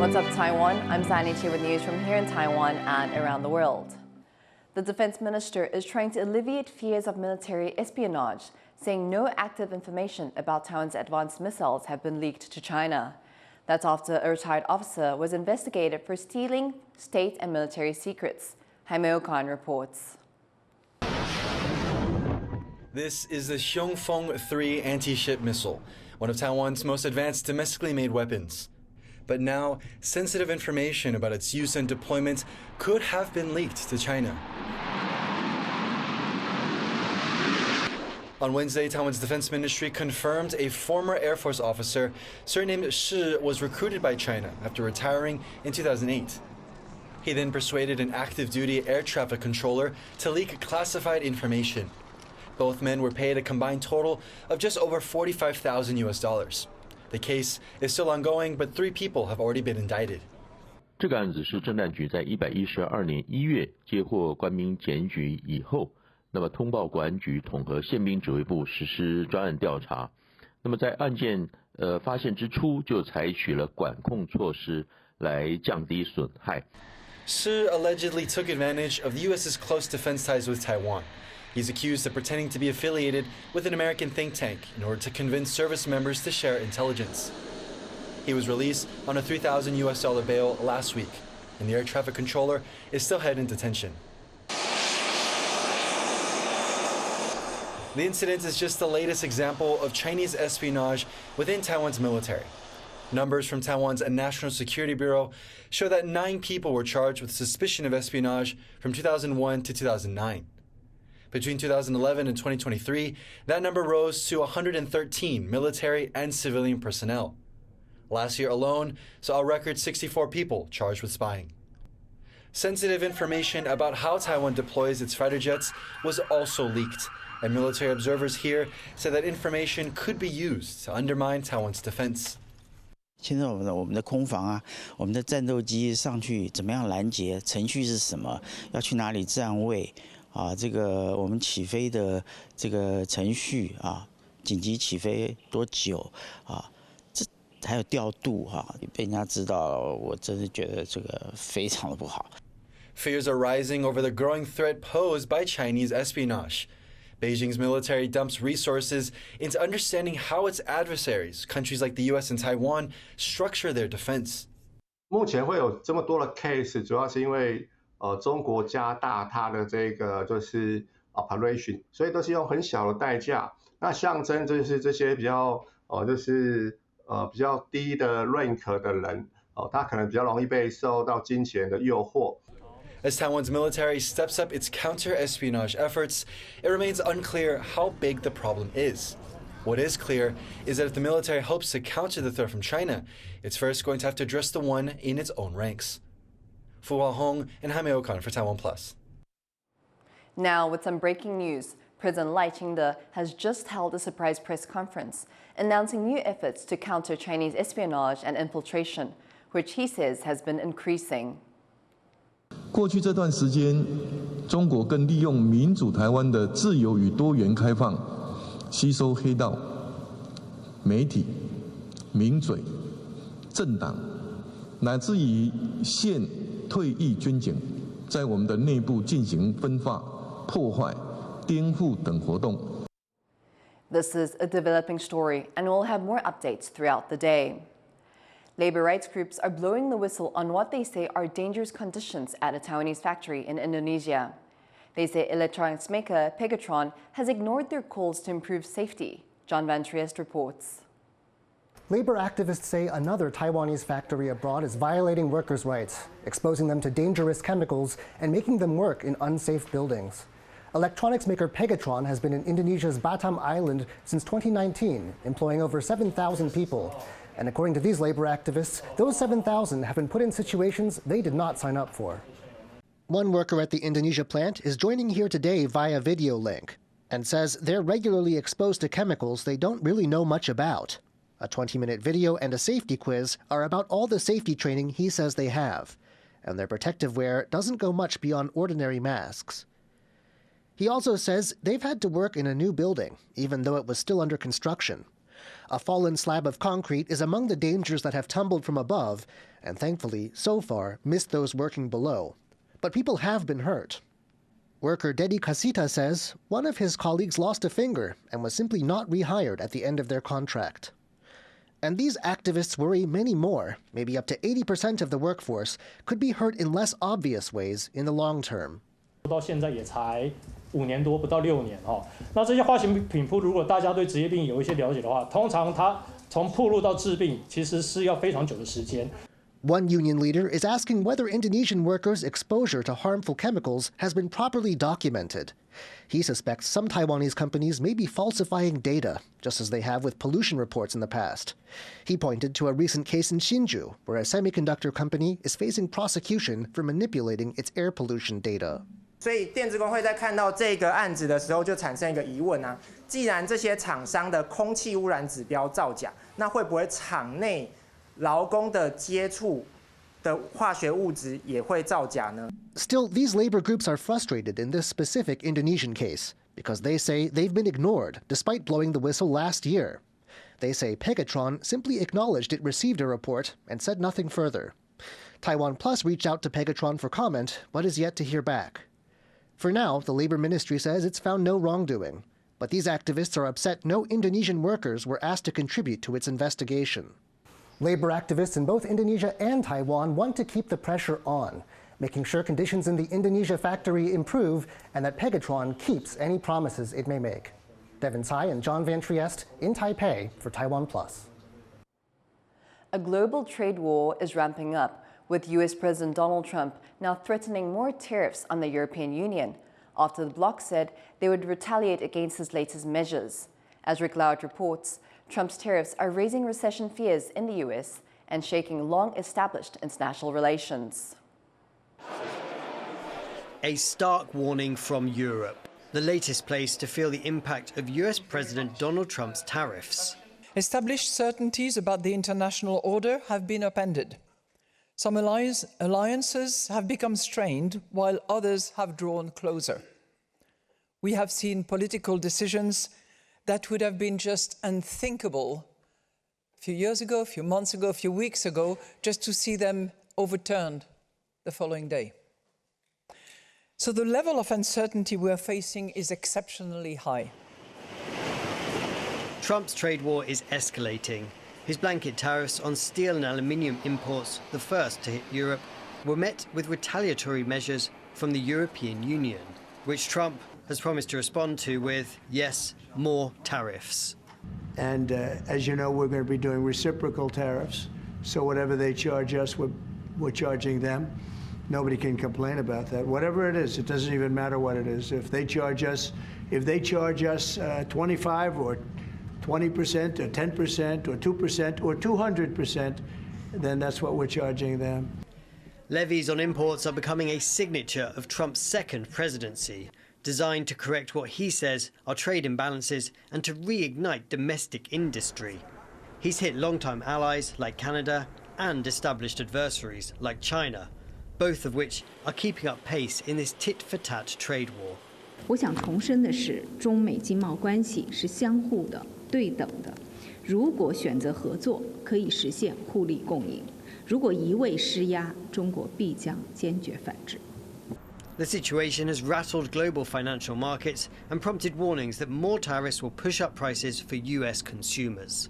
What's up, Taiwan? I'm Zanny Chi with news from here in Taiwan and around the world. The defense minister is trying to alleviate fears of military espionage, saying no active information about Taiwan's advanced missiles have been leaked to China. That's after a retired officer was investigated for stealing state and military secrets. Hsiung reports. This is the Hsiung Feng 3 anti-ship missile, one of Taiwan's most advanced domestically made weapons. But now, sensitive information about its use and deployment could have been leaked to China. On Wednesday, Taiwan's defense ministry confirmed a former Air Force officer surnamed Shi was recruited by China after retiring in 2008. He then persuaded an active duty air traffic controller to leak classified information. Both men were paid a combined total of just over $45,000. The case is still ongoing, but 3 people have already been indicted. 这个案子是政战局在112年1月接获官兵检举以后，那么通报国安局统合宪兵指挥部实施专案调查。那么在案件发现之初，就采取了管控措施来降低损害。Shi allegedly took advantage of the U.S.'s close defense ties with Taiwan. He's accused of pretending to be affiliated with an American think tank in order to convince service members to share intelligence. He was released on a $3,000 bail last week, and the air traffic controller is still held in detention. The incident is just the latest example of Chinese espionage within Taiwan's military. Numbers from Taiwan's National Security Bureau show that 9 people were charged with suspicion of espionage from 2001 to 2009. Between 2011 and 2023, that number rose to 113 military and civilian personnel. Last year alone saw a record 64 people charged with spying. Sensitive information about how Taiwan deploys its fighter jets was also leaked, and military observers here said that information could be used to undermine Taiwan's defense. 现在我们的空防啊，我们的战斗机上去怎么样拦截？程序是什么？要去哪里站位？啊，这个我们起飞的这个程序啊，紧急起飞多久啊？这还有调度哈，被人家知道，我真是觉得这个非常的不好。Fears are rising over the growing threat posed by Chinese espionage. Beijing's military dumps resources into understanding how its adversaries, countries like the U.S. and Taiwan, structure their defense. 目前会有这么多的 case， 主要是因为中国加大它的这个就是 operation， 所以都是用很小的代价，那象征就是这些比较比较低的 rank 的人，他可能比较容易被受到金钱的诱惑。As Taiwan's military steps up its counter-espionage efforts, it remains unclear how big the problem is. What is clear is that if the military hopes to counter the threat from China, it's first going to have to address the one in its own ranks. Fu Hong and Hsiung for TaiwanPlus. Now, with some breaking news, President Lai Ching-te has just held a surprise press conference announcing new efforts to counter Chinese espionage and infiltration, which he says has been increasing. 过去这段时间，中国更利用民主台湾的自由与多元开放，吸收黑道、媒体、名嘴、政党，乃至于现退役军警，在我们的内部进行分化、破坏、颠覆等活动。This is a developing story, and we'll have more updates throughout the day. Labor rights groups are blowing the whistle on what they say are dangerous conditions at a Taiwanese factory in Indonesia. They say electronics maker Pegatron has ignored their calls to improve safety. John Van Triest reports. Labor activists say another Taiwanese factory abroad is violating workers' rights, exposing them to dangerous chemicals and making them work in unsafe buildings. Electronics maker Pegatron has been in Indonesia's Batam Island since 2019, employing over 7,000 people. And according to these labor activists, those 7,000 have been put in situations they did not sign up for. One worker at the Indonesia plant is joining here today via video link and says they're regularly exposed to chemicals they don't really know much about. A 20-minute video and a safety quiz are about all the safety training he says they have, and their protective wear doesn't go much beyond ordinary masks. He also says they've had to work in a new building, even though it was still under construction. A fallen slab of concrete is among the dangers that have tumbled from above, and thankfully, so far, missed those working below. But people have been hurt. Worker Dedi Casita says one of his colleagues lost a finger and was simply not rehired at the end of their contract. And these activists worry many more, maybe up to 80% of the workforce, could be hurt in less obvious ways in the long term. 到现在也才5年多，不到6年哦。那这些化学品铺，如果大家对职业病有一些了解的话，通常它从暴露到治病，其实是要非常久的时间。One union leader is asking whether Indonesian workers' exposure to harmful chemicals has been properly documented. He suspects some Taiwanese companies may be falsifying data, just as they have with pollution reports in the past. He pointed to a recent case in Hsiung, where a semiconductor company is facing prosecution for manipulating its air pollution data. 所以电子工会在看到这个案子的时候，就产生一个疑问啊：既然这些厂商的空气污染指标造假，那会不会厂内劳工的接触的化学物质也会造假呢？ Still, these labor groups are frustrated in this specific Indonesian case because they say they've been ignored despite blowing the whistle last year. They say Pegatron simply acknowledged it received a report and said nothing further. TaiwanPlus reached out to Pegatron for comment, but is yet to hear back. For now, the Labor Ministry says it's found no wrongdoing, but these activists are upset no Indonesian workers were asked to contribute to its investigation. Labor activists in both Indonesia and Taiwan want to keep the pressure on, making sure conditions in the Indonesia factory improve and that Pegatron keeps any promises it may make. Devin Tsai and John Van Trieste in Taipei for TaiwanPlus. A global trade war is ramping up, with US President Donald Trump now threatening more tariffs on the European Union, after the bloc said they would retaliate against his latest measures. As Rick Loud reports, Trump's tariffs are raising recession fears in the US and shaking long-established international relations. A stark warning from Europe, the latest place to feel the impact of US President Donald Trump's tariffs. Established certainties about the international order have been upended. Some alliances have become strained, while others have drawn closer. We have seen political decisions that would have been just unthinkable a few years ago, a few months ago, a few weeks ago, just to see them overturned the following day. So the level of uncertainty we are facing is exceptionally high. Trump's trade war is escalating. His blanket tariffs on steel and aluminium imports, the first to hit Europe, were met with retaliatory measures from the European Union, which Trump has promised to respond to with, yes, more tariffs. And as you know, we're going to be doing reciprocal tariffs. So whatever they charge us, we're charging them. Nobody can complain about that. Whatever it is, it doesn't even matter what it is. If they charge us 25 or 20% or 10% or 2% or 200%, then that's what we're charging them. Levies on imports are becoming a signature of Trump's second presidency, designed to correct what he says are trade imbalances and to reignite domestic industry. He's hit longtime allies like Canada and established adversaries like China, both of which are keeping up pace in this tit-for-tat trade war. 我想重申的是，中美经贸关系是相互的、对等的。如果选择合作，可以实现互利共赢；如果一味施压，中国必将坚决反制。 The situation has rattled global financial markets and prompted warnings that more tariffs will push up prices for US consumers.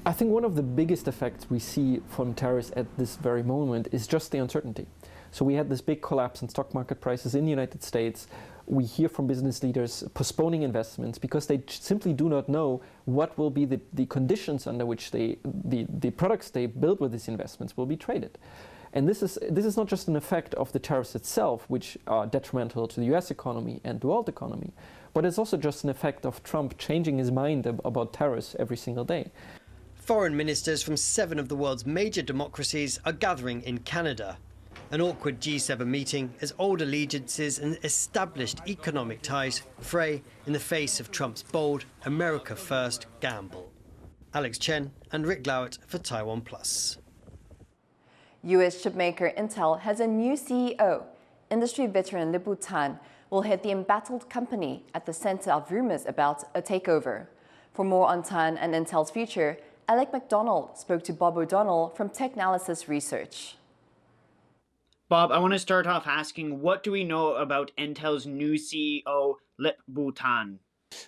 I think one of the biggest effects we see from tariffs at this very moment is just the uncertainty. So we had this big collapse in stock market prices in the United States. We hear from business leaders postponing investments because they simply do not know what will be the conditions under which the products they build with these investments will be traded. And this is not just an effect of the tariffs itself, which are detrimental to the US economy and the world economy, but it's also just an effect of Trump changing his mind about tariffs every single day. Foreign ministers from 7 of the world's major democracies are gathering in Canada. An awkward G7 meeting as old allegiances and established economic ties fray in the face of Trump's bold America First gamble. Alex Chen and Rick Lowett for TaiwanPlus. US chipmaker Intel has a new CEO. Industry veteran Lip-Bu Tan will head the embattled company at the center of rumors about a takeover. For more on TAN and Intel's future, Alec MacDonald spoke to Bob O'Donnell from Technalysis Research. Bob, I want to start off asking, what do we know about Intel's new CEO, Lip Bhutan?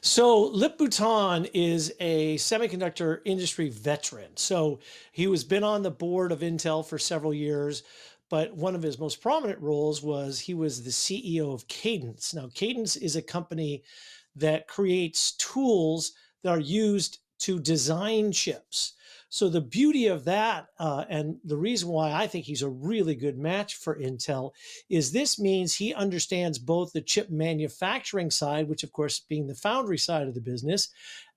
So Lip Bhutan is a semiconductor industry veteran. So he was been on the board of Intel for several years, but one of his most prominent roles was he was the CEO of Cadence. Now, Cadence is a company that creates tools that are used to design chips. So the beauty of that, and the reason why I think he's a really good match for Intel, is this means he understands both the chip manufacturing side, which of course being the foundry side of the business,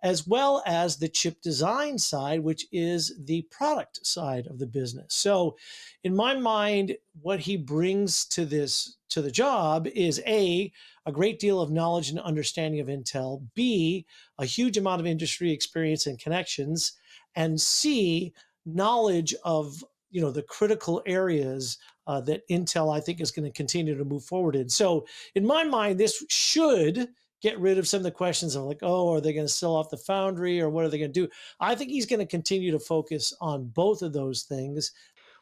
as well as the chip design side, which is the product side of the business. So in my mind, what he brings to the job is a great deal of knowledge and understanding of Intel, B, a huge amount of industry experience and connections, and C, knowledge of the critical areas that Intel, I think, is going to continue to move forward in. So in my mind, this should get rid of some of the questions of like, oh, are they going to sell off the foundry or what are they going to do? I think he's going to continue to focus on both of those things.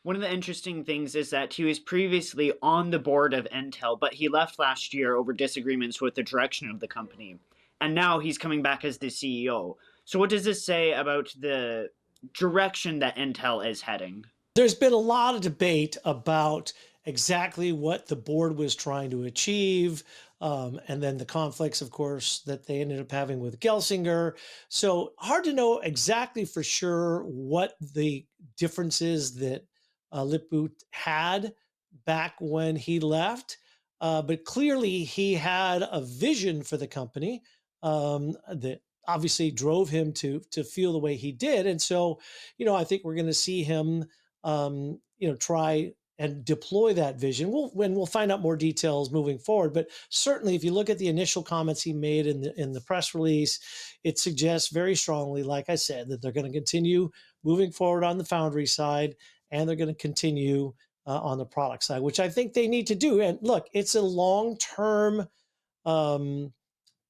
One of the interesting things is that he was previously on the board of Intel, but he left last year over disagreements with the direction of the company. And now he's coming back as the CEO. So what does this say about the direction that Intel is heading? There's been a lot of debate about exactly what the board was trying to achieve, and then the conflicts, of course, that they ended up having with Gelsinger. So hard to know exactly for sure what the differences that Lip-Bu had back when he left, but clearly he had a vision for the company that obviously drove him to feel the way he did. And so, I think we're going to see him, try and deploy that vision. We'll find out more details moving forward. But certainly, if you look at the initial comments he made in the press release, it suggests very strongly, like I said, that they're going to continue moving forward on the foundry side, and they're going to continue on the product side, which I think they need to do. And look, it's a long-term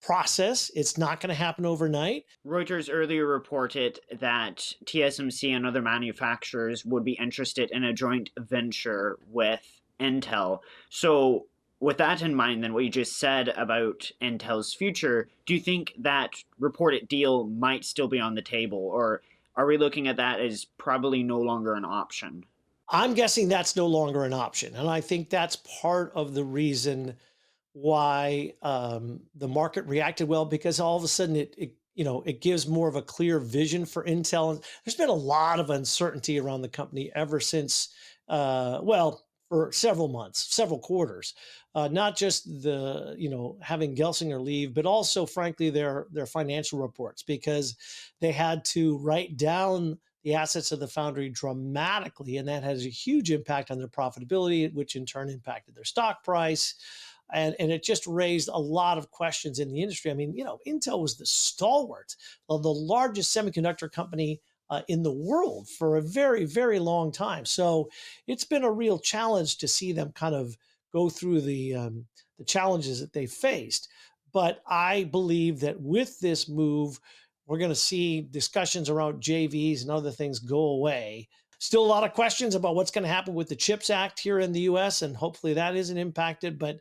process. It's not going to happen overnight. Reuters earlier reported that TSMC and other manufacturers would be interested in a joint venture with Intel. So with that in mind, then what you just said about Intel's future, do you think that reported deal might still be on the table, or are we looking at that as probably no longer an option? I'm guessing that's no longer an option. And I think that's part of the reason why the market reacted well, because all of a sudden it gives more of a clear vision for Intel. And there's been a lot of uncertainty around the company ever since, for several months, several quarters, not just having Gelsinger leave, but also, frankly, their financial reports, because they had to write down the assets of the foundry dramatically, and that has a huge impact on their profitability, which in turn impacted their stock price. And it just raised a lot of questions in the industry. I mean, Intel was the stalwart of the largest semiconductor company in the world for a very, very long time. So it's been a real challenge to see them kind of go through the challenges that they faced. But I believe that with this move, we're going to see discussions around JVs and other things go away. Still a lot of questions about what's going to happen with the CHIPS Act here in the U.S., and hopefully that isn't impacted, but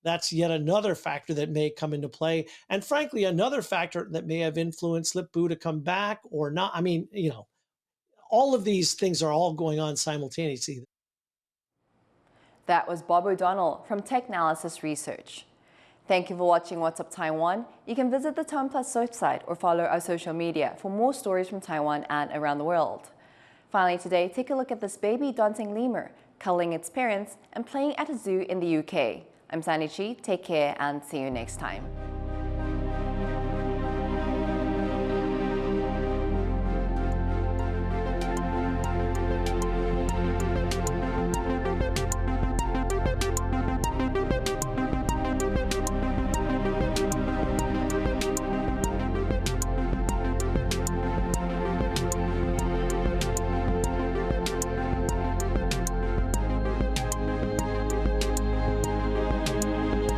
that's yet another factor that may come into play. And frankly, another factor that may have influenced Lip-Bu to come back or not. I mean, all of these things are all going on simultaneously. That was Bob O'Donnell from Technalysis Research. Thank you for watching What's Up Taiwan. You can visit the TaiwanPlus website or follow our social media for more stories from Taiwan and around the world. Finally today, take a look at this baby dancing lemur, cuddling its parents and playing at a zoo in the UK. I'm Sandy Chi. Take care and see you next time.